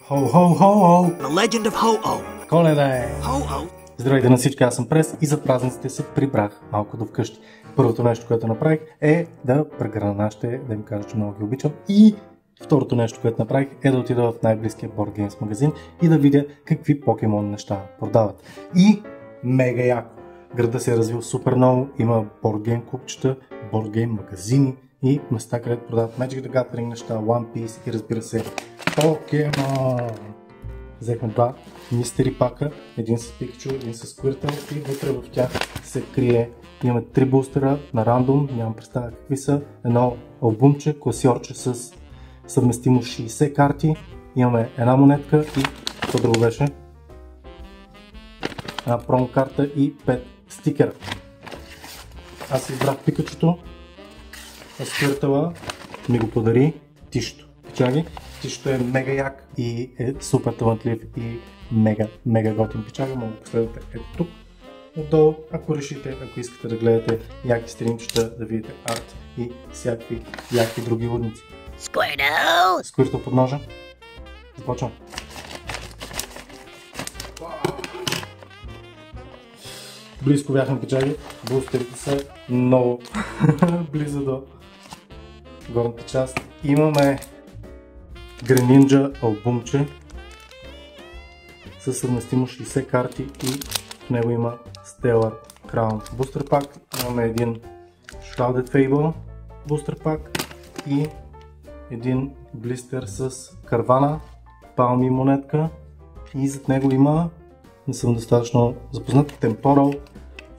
Ho-ho-ho-ho! The legend of Ho-Oh. Коледа е! Ho-Oh. Здравейте на всички, аз съм Прес и за празниците се прибрах малко до вкъщи. Първото нещо, което направих е да прегърна нашите, да им кажа, че много ги обичам. И второто нещо, което направих е да отида в най-близкия Board Games магазин и да видя какви покемон неща продават. И мега яко! Градът се е развил супер много, има Board Game клубчета, Board Game магазини и места, където продават Magic the Gathering неща, One Piece и разбира се Покемон. Взехме два мистери пака, един с Пикачу, един с Squirtle и вътре в тях се крие. Имаме 3 бустера на рандом, нямам представа какви са, едно албумче, класьорче с съвместимо 60 карти, имаме една монетка и какво друго беше? Една промо карта и 5 стикера. Аз избрах Пикачуто, а Squirtle ми го подари Тишото. Пичаги. Тишото е мега як и е супер талантлив и мега готин пичага. Може да последвате ето тук отдолу, ако решите, ако искате да гледате яки стримчета, да видите арт и всякакви яки други лудници. Squirtle под ножа. Започвам. Близко бяхме пичаги. Бустерите са много близо до горната част. Имаме Greninja албумче със съвместимо 60 карти и в него има Stellar Crown бустер пак. Имаме един Shrouded Fable бустер пак и един блистер с Карвана, Палми монетка и зад него има, не съм достатъчно запознат, Temporal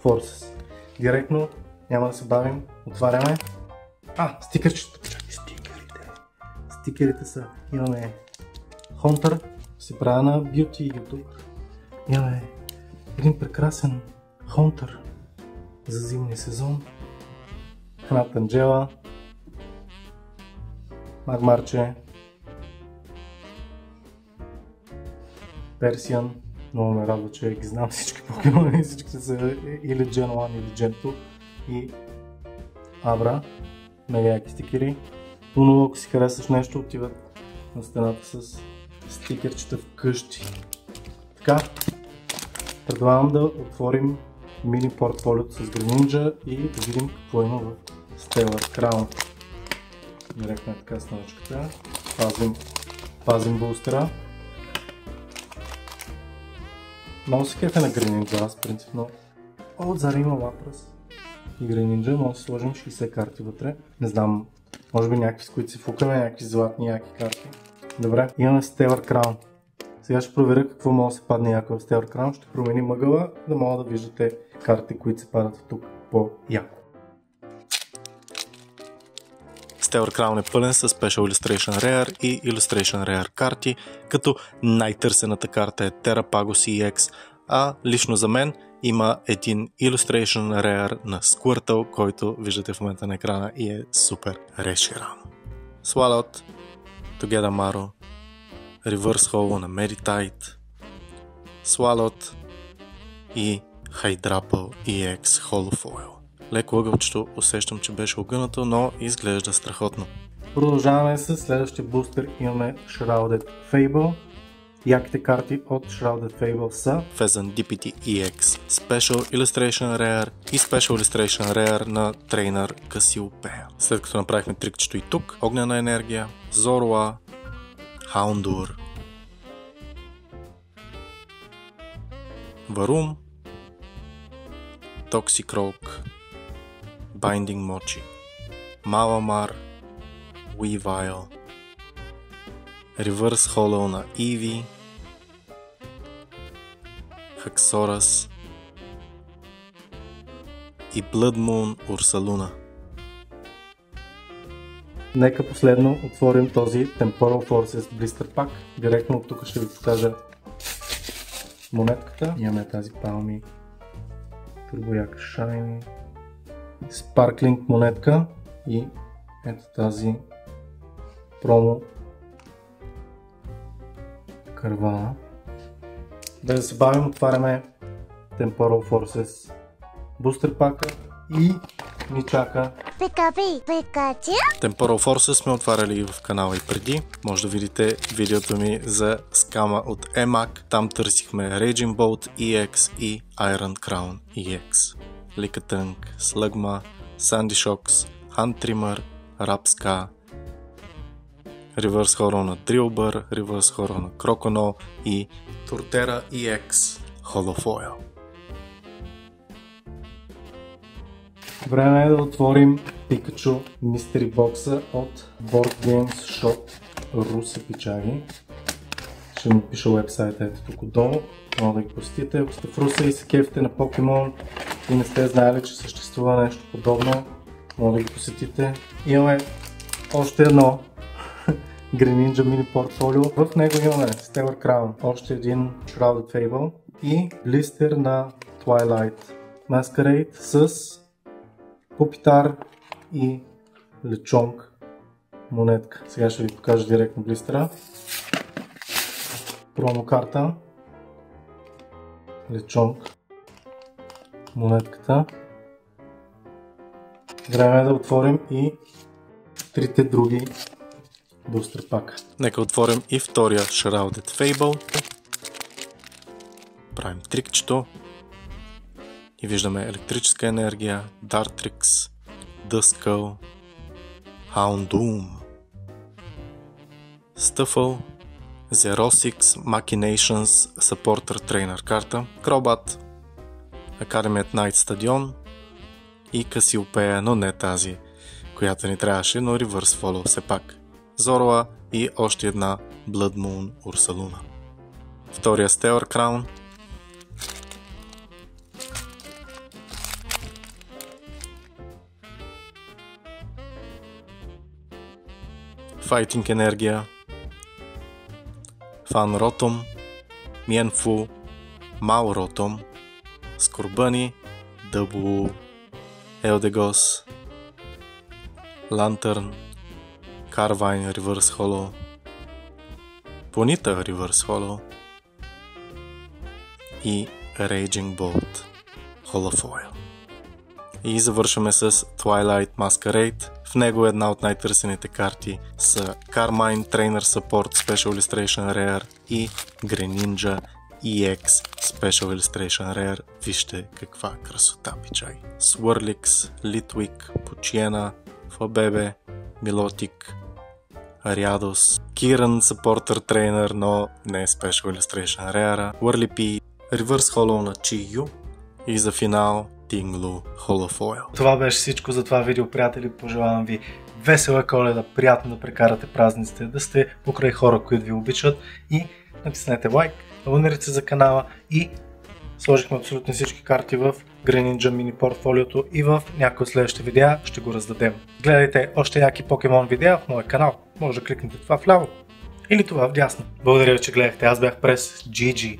Forces. Директно, няма да се бавим, отваряме. Стикърчета. Стикерите са, имаме Hunter, се правя на Beauty YouTube. Имаме един прекрасен Hunter за зимния сезон. Хнат Анджела, Магмарче, Персиан. Много ме радва, че ги знам всички покемони, всички са или Gen 1 или Gen 2 и Абра. Мега яки стикери. Но ако си харесаш нещо, отиват на стената с стикерчета вкъщи. Така, предлагам да отворим мини портфолиото с Greninja и да видим какво има в Stellar Crown. Директно е така с ножичката. Пазим бустера. Много се кефе на Greninja, аз принципно. Отзади има Lapras и Greninja, може да сложим 60 карти вътре. Не знам, може би някакви с които си фукаме, някакви златни яки карти. Добре, имаме Stellar Crown. Сега ще проверя какво може да се падне яко в Stellar Crown. Ще променим мъгъла, да мога да виждате карти, които се падат тук по-яко. Stellar Crown е пълен с Special Illustration Rare и Illustration Rare карти, като най-търсената карта е Terrapagos EX, а лично за мен има един Illustration Rare на Squirtle, който виждате в момента на екрана и е супер Reshiram. Swalot, Togedemaru, Reverse Holo на Meditite, Swalot и Hydrapple EX Holo Foil. Леко ъгълчето усещам, че беше огънато, но изглежда страхотно. Продължаваме с следващия бустер. Имаме Shrouded Fable. Яките карти от Shrouded Fable са Fezandipity EX, Special Illustration Rare и Special Illustration Rare на трейнер Cassiopeia. След като направихме трикчето и тук, Огнена енергия, Zorua, Houndour, Varum, Toxicroak, Binding Mochi, Malamar, Weavile, Reverse Holo на Eevee, Haxorus и Blood Moon Ursaluna. Нека последно отворим този Temporal Forces Blister Pack. Директно от тук ще ви покажа монетката. Имаме тази Palmy Turboyak Shiny Sparkling монетка и ето тази промо Карвана. Да се бавим, отваряме Temporal Forces Booster пака и ни чака Temporal Forces сме отваряли в канала и преди. Може да видите видеото ми за скама от EMAG. Там търсихме Raging Bolt EX и Iron Crown EX. Lickitung, Slugma, Sandy Shocks, Hand Trimmer, Rapska, Reverse Holo на Drillbur, Reverse Holo на Croconaw и Torterra EX Holofoil. Време е да отворим Pikachu Mystery Box от Board Games Shop Русе Пичаги. Ще му пиша уебсайта ето тук отдолу. Може да ги посетите. Ако сте в Русе и се кефите на Покемон и не сте знаели, че съществува нещо подобно, може да ги посетите. Имаме още едно Greninja Mini Portfolio. В него имаме Stellar Crown, още един Shrouded Fable и блистер на Twilight Masquerade с Pupitar и Lechonk монетка. Сега ще ви покажа директно блистера. Промо карта, Lechonk, монетката. Време е да отворим и трите други бустер пака. Нека отворим и втория Shrouded Fable. Правим трикчето и виждаме електрическа енергия, Dartrix, Duskull, Houndoom, Stuffle, Xerosix, Machinations, Supporter Trainer карта, Crobat, Academy at Night Stadion и Cassiopeia, но не тази, която ни трябваше, но Reverse Follow все пак. Zorua и още една Blood Moon Ursaluna. Втория Stellar Crown. Fighting енергия. Fan Rotom, Mienfoo, Mal Rotom, Scorbunny, Double, Eldegoss, Lantern, Carvine Reverse Holo, Ponyta Reverse Holo и Raging Bolt Holofoil. И завършваме с Twilight Masquerade. В него една от най-търсените карти са Carmine Trainer Support Special Illustration Rare и Greninja EX Special Illustration Rare. Вижте каква красота, пичай. Swirlix, Litwick, Poochyena, Flabebe, Milotic, Ariados, Kiran Supporter Trainer, но не е Special Illustration Rare, Whirlipede, Reverse Holo на Chi-Yu и за финал Tinglu Holofoil. Това беше всичко за това видео, приятели. Пожелавам ви весела Коледа, приятно да прекарате празниците, да сте покрай хора, които ви обичат и натиснете лайк, абонирайте се за канала и сложихме абсолютно всички карти в Greninja Mini портфолиото и в някои от следващите видеа ще го раздадем. Гледайте още яки Покемон видеа в моя канал. Може да кликнете това вляво или това вдясно. Благодаря ви, че гледахте. Аз бях Прес. GG.